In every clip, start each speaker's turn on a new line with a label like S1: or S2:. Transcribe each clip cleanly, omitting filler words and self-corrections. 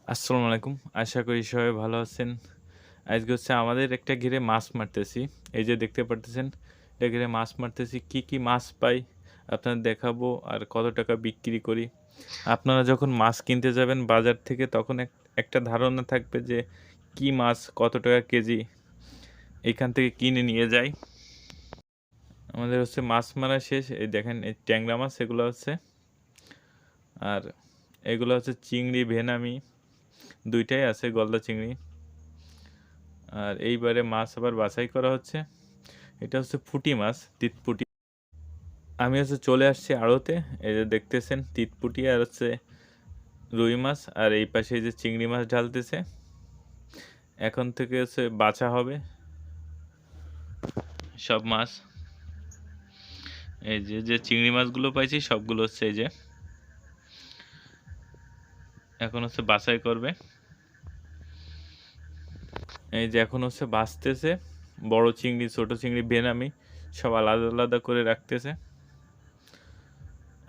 S1: আসসালামু আলাইকুম। আশা করি সবাই ভালো আছেন। আজকে হচ্ছে আমাদের একটা ঘিরে মাছ মারতেছি। এই যে দেখতে পারতেছেন, এটা ঘিরে মাছ মারতেছি। কি মাছ পাই আপনাদের দেখাবো আর কত টাকা বিক্রি করি। আপনারা যখন মাছ কিনতে যাবেন বাজার থেকে তখন একটা ধারণা থাকবে যে কি মাছ কত টাকা কেজি এখান থেকে কিনে নিয়ে যাই। আমাদের হচ্ছে মাছ মারা শেষ। এই দেখেন এই ট্যাংরা মাছ এগুলো হচ্ছে। আর এগুলো হচ্ছে চিংড়ি, ভেনামি ২ টাই আছে, গলদা চিংড়ি। আর এইবারে মাছ আবার বাছাই করা হচ্ছে। এটা হচ্ছে পুঁটি মাছ, তিতপুঁটি। আমি হচ্ছে চলে আসছি আড়তে। এই যে দেখতেছেন তিতপুঁটি আর হচ্ছে রুই মাছ, আর এই পাশে এই যে চিংড়ি মাছ ঢালতেছে। এখন থেকে হচ্ছে বাছা হবে সব মাছ। এই যে চিংড়ি মাছগুলো পাইছি সবগুলো হচ্ছে এই যে এখন হচ্ছে বাছাই করবে। এই যে এখন হচ্ছে বাছতেছে, বড় চিংড়ি ছোট চিংড়ি বেনামি সব আলাদা আলাদা করে রাখতেছে।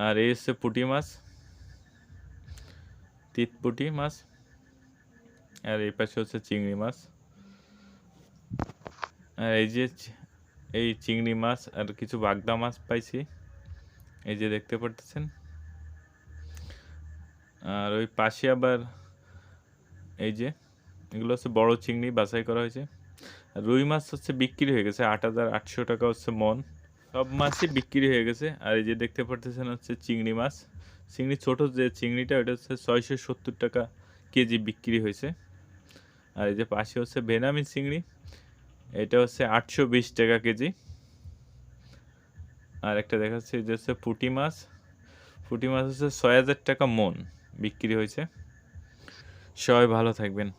S1: আর এই হচ্ছে পুঁটি মাছ, তিতপুঁটি মাছ, আর এই পাশে হচ্ছে চিংড়ি মাছ। আর এই যে এই চিংড়ি মাছ আর কিছু বাগদা মাছ পাইছি, এই যে দেখতে পারতেছেন। আর ওই পাশে আবার এই যে এগুলো হচ্ছে বড় চিংড়ি বাছাই করা হয়েছে। আর রুই মাছ হচ্ছে বিক্রি হয়ে গেছে ৮,৮০০ টাকা হচ্ছে মন। সব মাছই বিক্রি হয়ে গেছে। আর এই যে দেখতে পারতেছেন হচ্ছে চিংড়ি মাছ, চিংড়ি ছোট যে চিংড়িটা ওটা হচ্ছে ৬৭০ টাকা কেজি বিক্রি হয়েছে। আর এই যে পাশে হচ্ছে বেনামি চিংড়ি, এটা হচ্ছে ৮২০ টাকা কেজি। আর একটা দেখাচ্ছে যে হচ্ছে পুঁটি মাছ, পুঁটি মাছ হচ্ছে ৬,০০০ টাকা মন বিক্রি হয়েছে। সবাই ভালো থাকবেন।